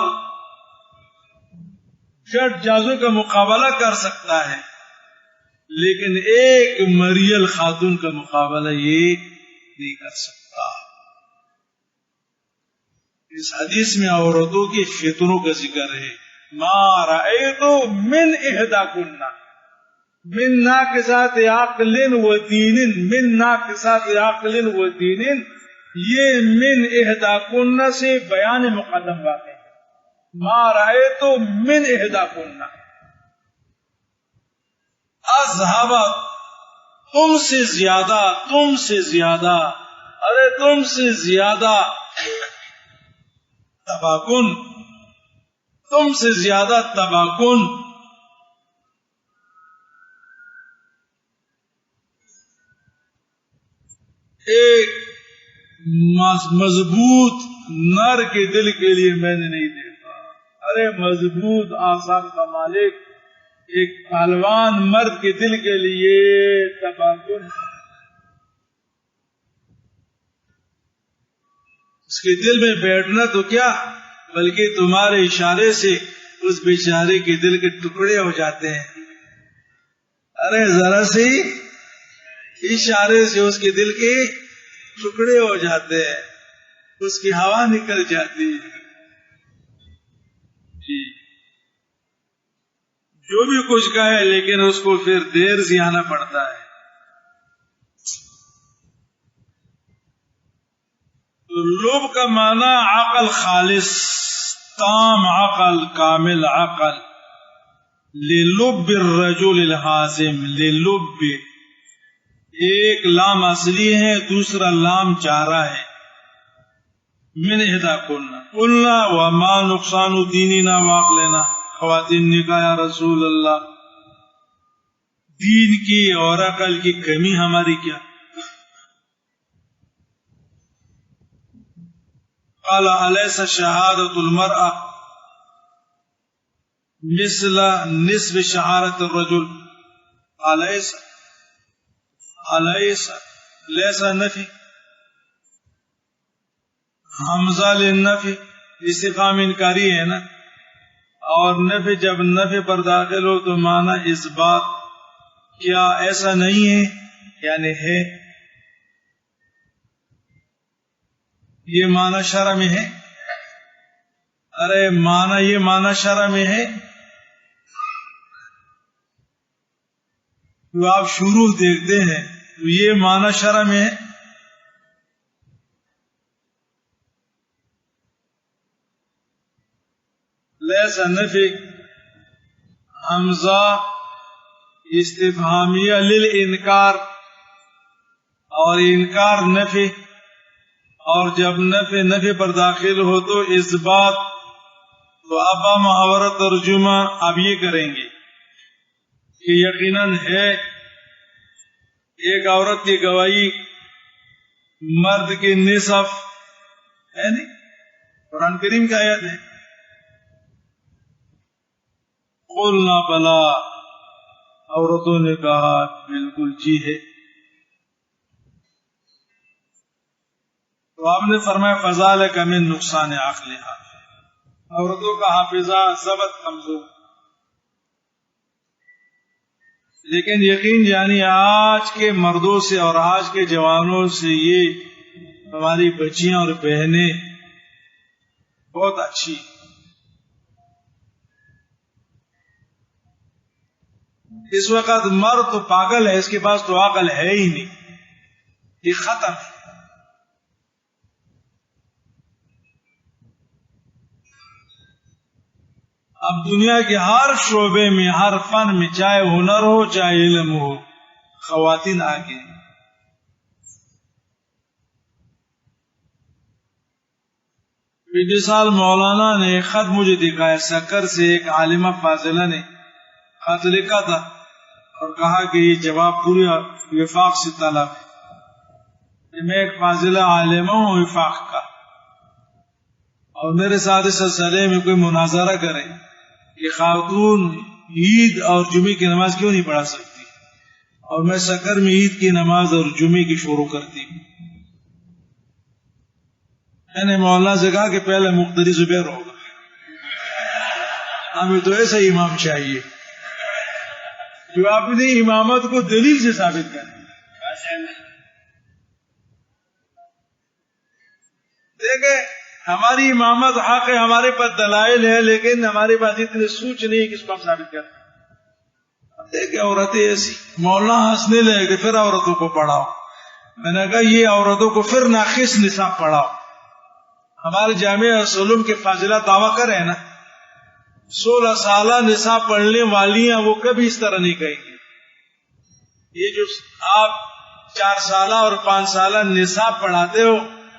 جٹ جازوں کا مقابلہ کر سکتا ہے، لیکن ایک مریل خاتون کا مقابلہ یہ نہیں کر سکتا. اس حدیث میں عورتوں کی فتنوں کا ذکر ہے. ما رأیت من احداکن من ناقصات عقل و دین، من ناقصات عقل و دین، یہ من احداکن سے بیان مقدم واقع ہے. ما رأیت من احداکن، اذهب تم سے زیادہ، تم سے زیادہ، ارے تم سے زیادہ تباکن، تم سے زیادہ تباکن. ایک مضبوط نر کے دل کے لیے میں نے نہیں دیکھا. ارے مضبوط اعصاب کا مالک ایک پہلوان مرد کے دل کے لیے تباکن، اس کے دل میں بیٹھنا تو کیا، بلکہ تمہارے اشارے سے اس بیچارے کے دل کے ٹکڑے ہو جاتے ہیں. ارے ذرا سی اشارے سے اس کے دل کے ٹکڑے ہو جاتے ہیں، اس کی ہوا نکل جاتی ہے. جی جو بھی کچھ کہے، لیکن اس کو پھر دیر سے آنا پڑتا ہے. تو لب کا معنی عقل خالص، تام عقل، کامل عقل. للب الرجل الحازم، للب ایک لام اصلی ہے، دوسرا لام جارہ ہے. من احدا قلنا وما نقصان دیننا وعقلنا، خواتین نے کہا یا رسول اللہ دین کی اور عقل کی کمی ہماری کیا؟ قال الیس شہادت المرأة مثل نصف شہادت الرجل؟ الیس لیسا نفی، حمزہ للنفی، استفہام انکاری ہے نا، اور نفی جب نفی پر داخل ہو تو معنی اس بات، کیا ایسا نہیں ہے یعنی ہے. یہ معنی شرع میں ہے. ارے معنی یہ معنی شرع میں ہے. تو آپ شروع دیکھتے ہیں تو یہ معنی شرع میں ہے. لیسا نفی، حمزہ استفہامیہ للانکار، اور انکار نفی، اور جب نفی پر داخل ہو تو اس بات. تو اب محاورہ ترجمہ اب یہ کریں گے کہ یقیناً ہے ایک عورت کی گواہی مرد کے نصف ہے نہیں، قرآن کریم کی آیت ہے. قلنا بلا، عورتوں نے کہا بالکل جی ہے. تو آپ نے فرمایا فذالک من نقصان عقلها، عورتوں کا حافظہ ضبط کمزور. لیکن یقین جانی آج کے مردوں سے اور آج کے جوانوں سے یہ ہماری بچیاں اور بہنیں بہت اچھی. اس وقت مرد تو پاگل ہے، اس کے پاس تو عقل ہے ہی نہیں، یہ ختم ہے. اب دنیا کے ہر شعبے میں، ہر فن میں، چاہے ہنر ہو چاہے علم ہو، خواتین آگے. پچھلے سال مولانا نے خط مجھے دکھایا، سکر سے ایک عالمہ فاضلہ نے خط لکھا تھا اور کہا کہ یہ جواب پورے وفاق سے طلب ہے کہ میں ایک فاضلہ عالمہ ہوں وفاق کا، اور میرے ساتھ اس سلسلے میں کوئی مناظرہ کرے کہ خاتون عید اور جمعے کی نماز کیوں نہیں پڑھا سکتی، اور میں سکر میں عید کی نماز اور جمعے کی شروع کرتی ہوں۔ میں نے مولانا سے کہا کہ پہلے مقتدی زبیر ہوگا، ہمیں تو ایسا امام چاہیے جو اپنی امامت کو دلیل سے ثابت کرے۔ دیکھیں ہماری امامت حق ہے، ہمارے پاس دلائل ہے، لیکن ہمارے پاس اتنے سوچ نہیں کہ اس کو ہم ثابت کریں۔ دیکھیں عورتیں ایسی، مولانا ہنسنے لگے کہ پھر عورتوں کو پڑھاؤ۔ میں نے کہا یہ عورتوں کو پھر ناقص نصاب پڑھاؤ۔ ہمارے جامعہ علوم کے فاضلہ دعویٰ کریں نا، 16 سالہ نصاب پڑھنے والی ہیں، وہ کبھی اس طرح نہیں کہیں گے۔ یہ جو آپ 4 سالہ اور 5 سالہ نصاب پڑھاتے ہو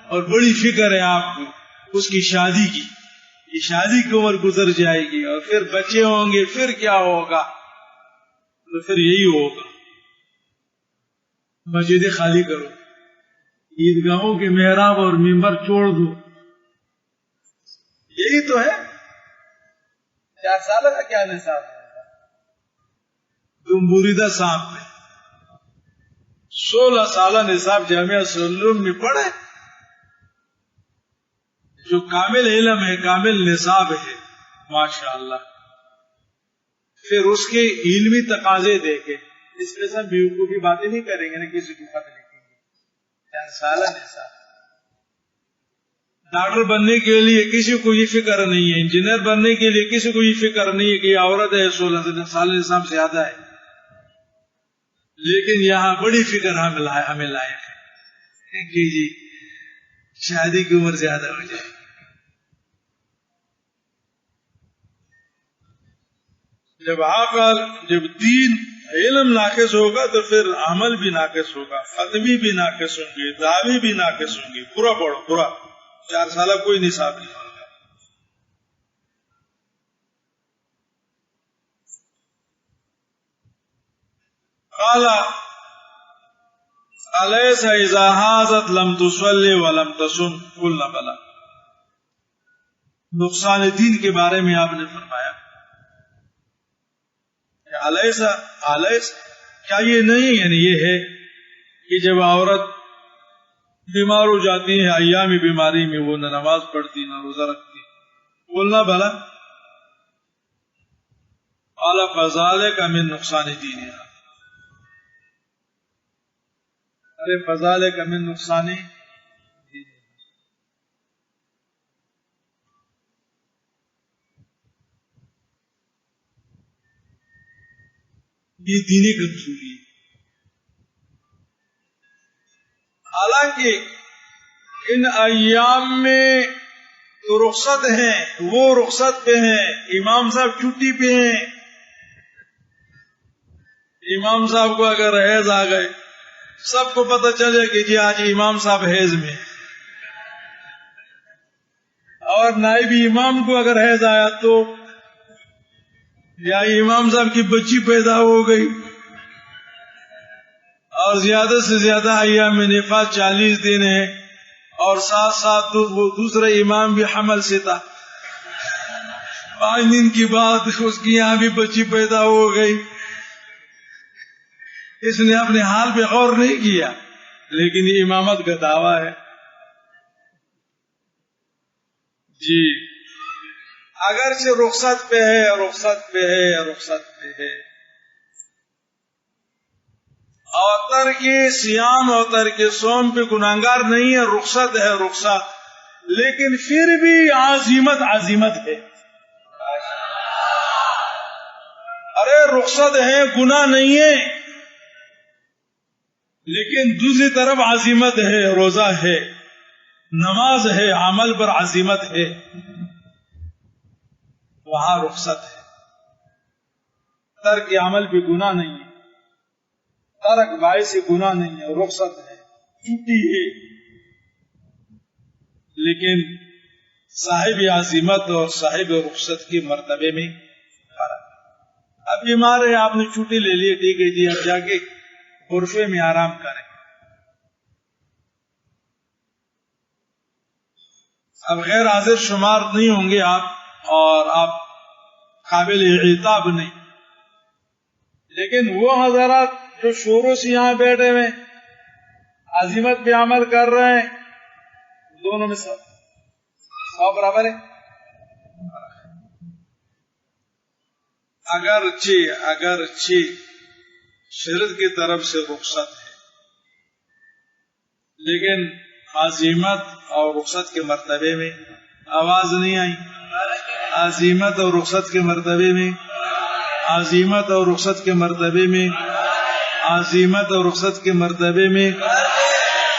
اور بڑی فکر ہے آپ کو اس کی شادی کی، یہ شادی کی عمر گزر جائے گی اور پھر بچے ہوں گے، پھر کیا ہوگا؟ تو پھر یہی ہوگا، مسجدیں خالی کرو، عیدگاہوں کے محراب اور ممبر چھوڑ دو، یہی تو ہے۔ 4 سالہ کا کیا نصاب ہے؟ تم بریدہ صاحب میں 16 سالہ نصاب جامعہ علوم میں پڑھے، جو کامل علم ہے، کامل نصاب ہے، ماشاءاللہ۔ پھر اس کے علمی تقاضے دیکھے، اس میں سب بیوقوفی باتیں نہیں کریں گے، نہ کسی کو خط لکھیں گے۔ 4 سالہ نصاب، ڈاکٹر بننے کے لیے کسی کو یہ فکر نہیں ہے، انجینئر بننے کے لیے کسی کو یہ فکر نہیں ہے کہ یہ عورت ہے 16 سال نصاب زیادہ ہے، لیکن یہاں بڑی فکر ہمیں لائق ہے کہ جی شادی کی عمر زیادہ ہو جائے۔ جب عقل، جب دین، علم ناقص ہوگا تو پھر عمل بھی ناقص ہوگا، ختمی بھی ناقص ہوں گے، دعوی بھی ناقص ہوں گے۔ پورا پڑھو، پورا 4 سالہ کوئی نصاب نہیں ہوگا۔ قال الیس اذا حاضت لم تصلی ولم تصم قلنا بلا۔ نقصان دین کے بارے میں آپ نے فرمایا کہ الیس کیا یہ نہیں، یعنی یہ ہے کہ جب عورت بیمار ہو جاتی ہے ایام بیماری میں، وہ نہ نماز پڑھتی نہ روزہ رکھتی، بولنا بھلا قال فذلک من نقصان دینها، ارے فذلک من نقصان دینها، یہ دینی کمزوری ہے۔ حالانکہ ان ایام میں تو رخصت ہیں، وہ رخصت پہ ہیں، امام صاحب چھٹی پہ ہیں۔ امام صاحب کو اگر حیض آ گئے، سب کو پتہ چلے کہ جی آج امام صاحب حیض میں، اور نائب امام کو اگر حیض آیا تو، یا امام صاحب کی بچی پیدا ہو گئی، اور زیادہ سے زیادہ ایام نفاس 40 دن ہے، اور ساتھ ساتھ وہ دوسرا امام بھی حمل سے تھا، 5 دن کی بعد اس کی یہاں بھی بچی پیدا ہو گئی۔ اس نے اپنے حال پہ غور نہیں کیا، لیکن یہ امامت کا دعویٰ ہے۔ جی اگرچہ رخصت پہ ہے، رخصت پہ ہے، رخصت پہ ہے، اور ترک سیام اور ترک صوم پہ گناہگار نہیں ہے، رخصت ہے، رخصت، لیکن پھر بھی عزیمت عزیمت ہے۔ ارے رخصت ہے، گناہ نہیں ہے، لیکن دوسری طرف عزیمت ہے، روزہ ہے، نماز ہے، عمل پر عزیمت ہے، وہاں رخصت ہے۔ ترک عمل بھی گناہ نہیں ہے، ترک باعث گناہ نہیں ہے، رخصت ہے، چھٹی ہے، لیکن صاحب عزیمت اور صاحب رخصت کے مرتبے میں فرق. اب بیمار ہے، آپ نے چھٹی لے لی، ٹھیک ہے جی، اب جا کے غرفے میں آرام کریں. اب غیر حاضر شمار نہیں ہوں گے آپ، اور آپ قابل عتاب نہیں. لیکن وہ حضرات جو شوروں سے یہاں بیٹھے ہوئے عزیمت پہ عمل کر رہے ہیں، دونوں میں سب برابر ہے. اگرچہ شرط کی طرف سے رخصت ہے، لیکن عزیمت اور رخصت کے مرتبے میں آواز نہیں آئی. عزیمت اور رخصت کے مرتبے میں، عزیمت اور رخصت کے مرتبے میں، عزیمت اور رخصت کے مرتبے میں.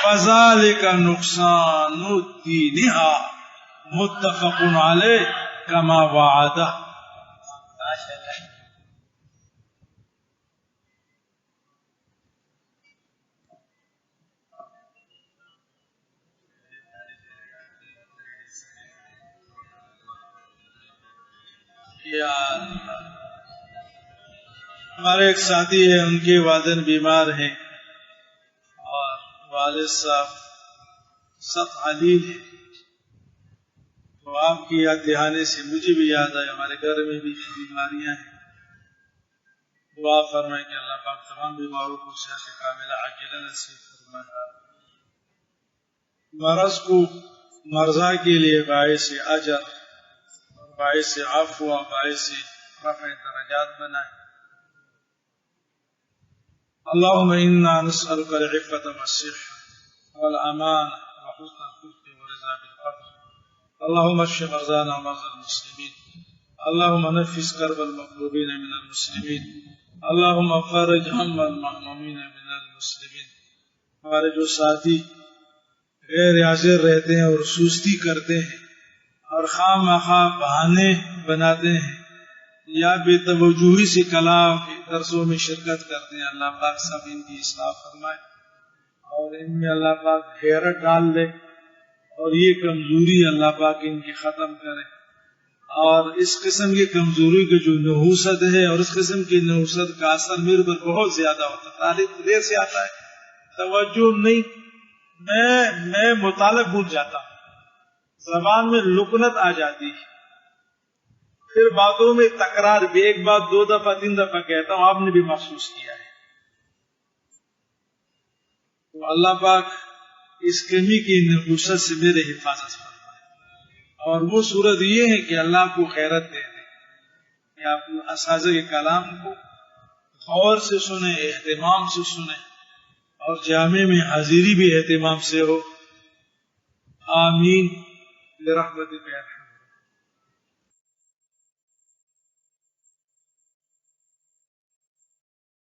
فذالک نقصان دینها متفق علیہ کما وعدہ. یا اللہ، ہمارے ایک ساتھی ہیں، ان کے والدین بیمار ہیں اور والد صاحب سخت علیل ہے. تو آپ کی یاد دہانے سے مجھے بھی یاد آئے، ہمارے گھر میں بھی بیماریاں ہیں. دعا فرمائیں کہ اللہ پاک تمام بیماروں کو صحت کاملہ عاجلہ نصیب فرمائے. مرض کو مرضا کے لیے باعث اجر، باعث عفو، باعث رفع درجات بنائے. اللهم انا نسألك العفة والصحة والأمان وحسن الخلق ورضا بالقدر. اللهم اشف مرضانا ومرضى المسلمين. اللهم نفس كرب المكروبين من المسلمين. اللهم فرج هم المهمومين من المسلمين. ہمارے جو ساتھی غیر حاضر رہتے ہیں اور سستی کرتے ہیں اور خواہ مخواہ بہانے بناتے ہیں یا بے توجہی سے کلام کے درسوں میں شرکت کرتے ہیں، اللہ پاک سب ان کی اصلاح فرمائے اور ان میں اللہ پاک غیرت ڈال دے اور یہ کمزوری اللہ پاک ان کی ختم کرے. اور اس قسم کی کمزوری کی جو نحوست ہے اور اس قسم کی نحوست کا اثر میرے پر بہت زیادہ ہوتا ہے. تعلیم دیر سے آتا ہے، توجہ نہیں، میں مطالعہ بھول جاتا ہوں، زبان میں لکنت آ جاتی ہے، پھر باتوں میں تکرار بھی، ایک بات 2 دفعہ 3 دفعہ کہتا ہوں، آپ نے بھی محسوس کیا ہے. تو اللہ پاک اس کمی کی نحوست سے میرے حفاظت فرمائے. اور وہ صورت یہ ہے کہ اللہ کو خیرت دے دے کہ آپ اساتذہ کے کلام کو غور سے سنیں، اہتمام سے سنیں، اور جامع میں حاضری بھی اہتمام سے ہو. آمین برحمتک یا ارحم